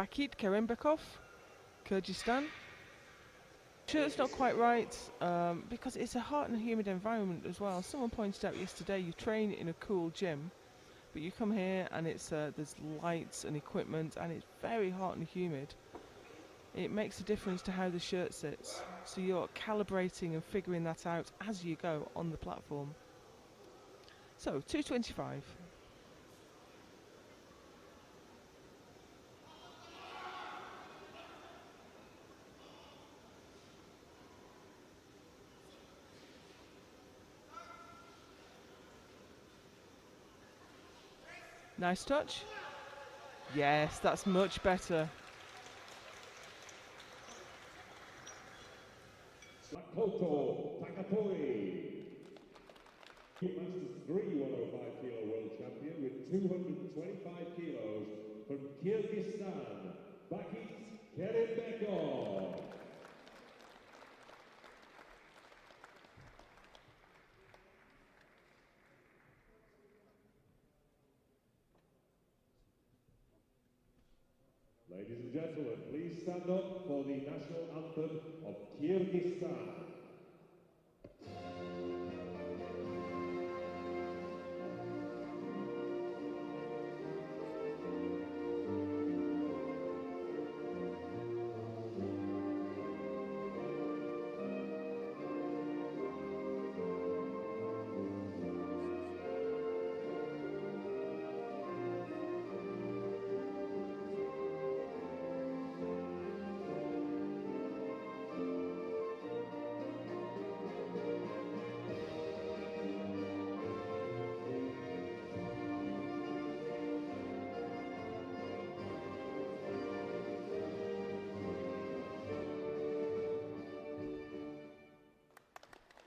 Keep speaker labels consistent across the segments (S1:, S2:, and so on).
S1: Bакыт, Керимбекov, Kyrgyzstan. Shirt's not quite right because it's a hot and humid environment as well. Someone pointed out yesterday you train in a cool gym, but you come here and it's there's lights and equipment and it's very hot and humid. It makes a difference to how the shirt sits, so you're calibrating and figuring that out as you go on the platform. So 225. Nice touch. Yes, that's much better.
S2: Makoto Takatori, Masters 3 105 kilo world champion with 225 kilos from Kyrgyzstan, Bакыт Керимбеков. Ladies and gentlemen, please stand up for the national anthem of Kyrgyzstan.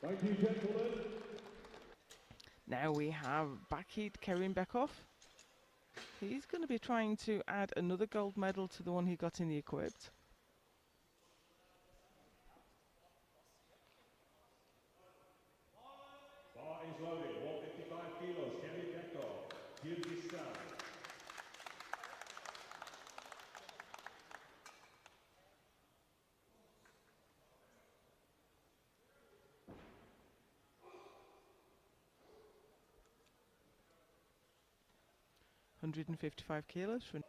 S2: Thank you, gentlemen.
S1: Now we have Bакыт Керимбекov. He's going to be trying to add another gold medal to the one he got in the equipped.
S2: Bar is loaded, 155 kilos, Kerimbekof, Kyrgyzstan.
S1: £155 for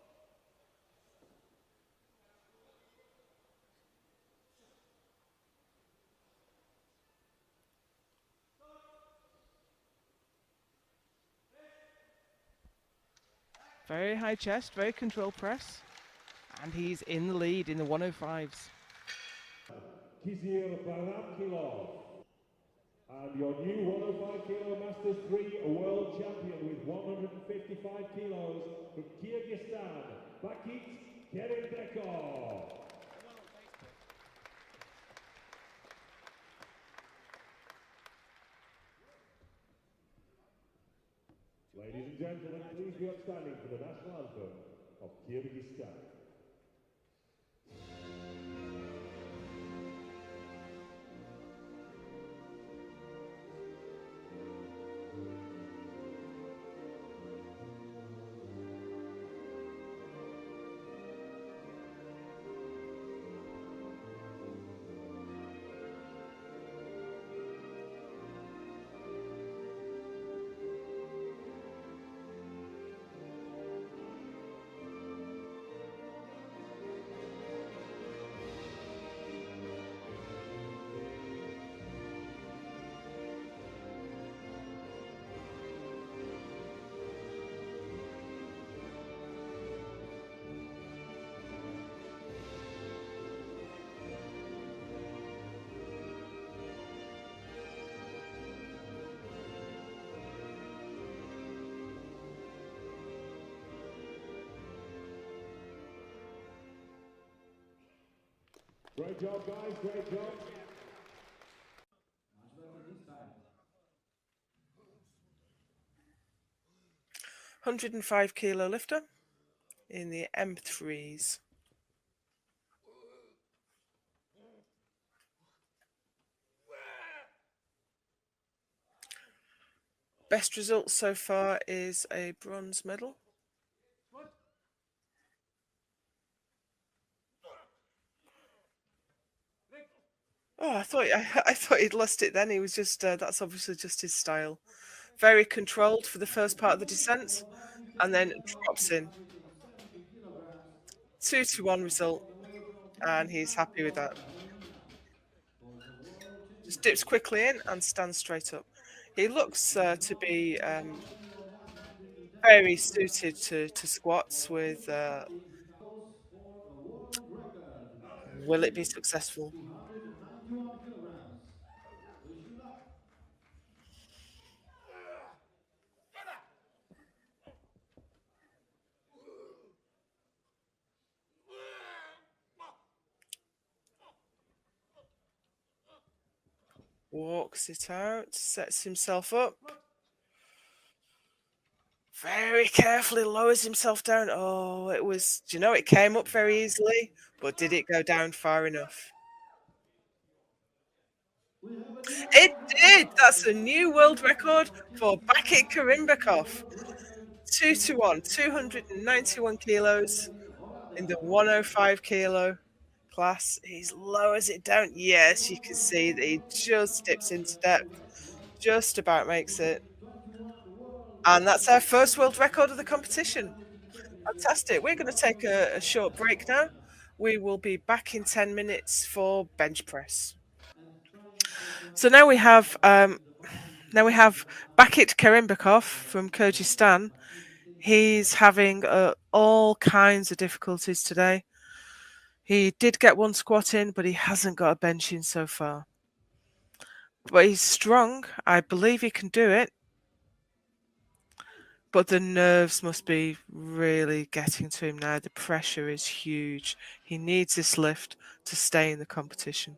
S1: very high chest, very controlled press, and he's in the lead in the 105s.
S2: Kizir Baramkilov. And your new 105 kilo Masters 3 world champion with 155 kilos from Kyrgyzstan, Bакыт Керимбеков. Ladies and gentlemen, please be upstanding for the national anthem of Kyrgyzstan. Great job, guys, great job.
S1: 105 kilo lifter in the M3s. Best result so far is a bronze medal.
S3: Oh, I thought he'd lost it then. He was just that's obviously just his style. Very controlled for the first part of the descent, and then drops in. 2-1 result, and he's happy with that. Just dips quickly in and stands straight up. He looks to be very suited to squats with. Will it be successful?
S2: 291 kilograms. Wish you luck.
S3: Walks it out, sets himself up. Very carefully lowers himself down. Oh, it was, do you know, it came up very easily, but did it go down far enough?
S2: We have a new
S3: It
S2: world
S3: did.
S2: record.
S3: That's
S2: The
S3: a new world record for Bакыт Керимбеков. 2-1, 291 kilos in the 105 kilo class. He lowers it down. Yes, you can see that he just dips into depth, just about makes it. And that's our first world record of the competition. Fantastic. We're going to take a short break now. We will be back in 10 minutes for bench press. So now we have Bакыт Керимбеков from Kyrgyzstan. He's having all kinds of difficulties today. He did get one squat in, but he hasn't got a bench in so far. But he's strong. I believe he can do it. But the nerves must be really getting to him now. The pressure is huge. He needs this lift to stay in the competition.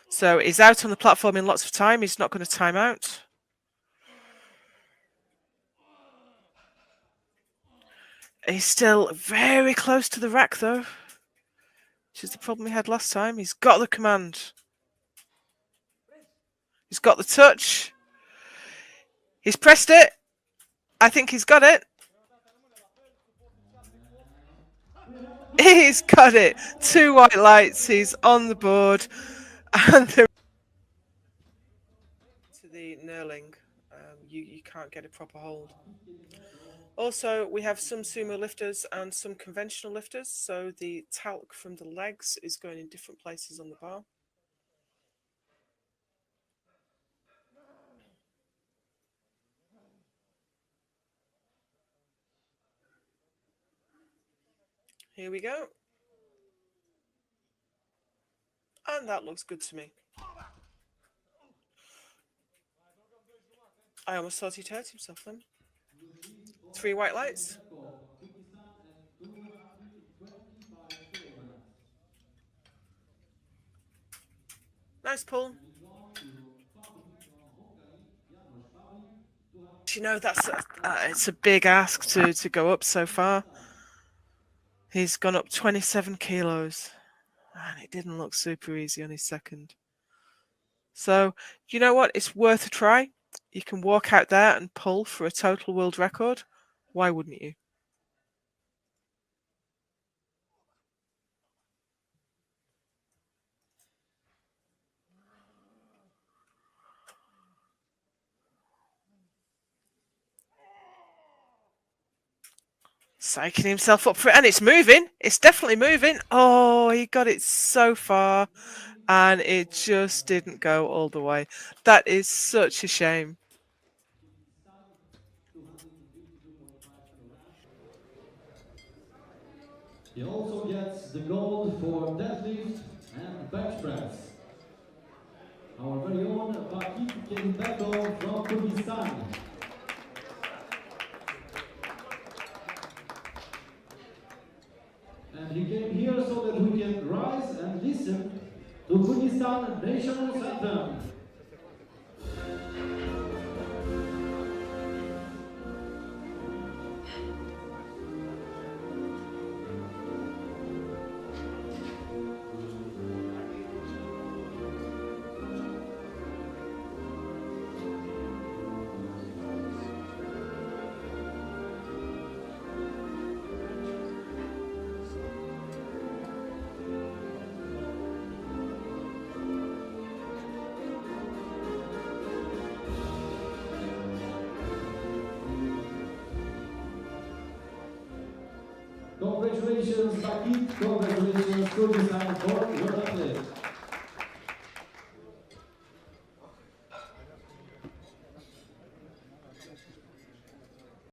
S3: So he's out on the platform in lots of time. He's not going to time out. He's still very close to the rack, though, which is the problem we had last time. He's got the command. He's got the touch. He's pressed it. I think he's got it. He's got it. 2 white lights. He's on the board. And to the knurling, you can't get a proper hold. Also, we have some sumo lifters and some conventional lifters. So the talc from the legs is going in different places on the bar. Here we go. And that looks good to me. I almost thought he'd hurt himself then. 3 white lights. Nice pull. You know, that's it's a big ask to go up so far. He's gone up 27 kilos. And it didn't look super easy on his second. So, you know what? It's worth a try. You can walk out there and pull for a total world record. Why wouldn't you? Psyching himself up for it. And it's moving. It's definitely moving. Oh, he got it so far. And it just didn't go all the way. That is such a shame.
S2: He also gets the gold for deadlift and bench press. Our very own Bакыт Керимбеков from Kyrgyzstan. And he came here so that we can rise and listen to Kyrgyzstan national anthem. Congratulations, Bakit. Congratulations, Kurdistan, for your athlete.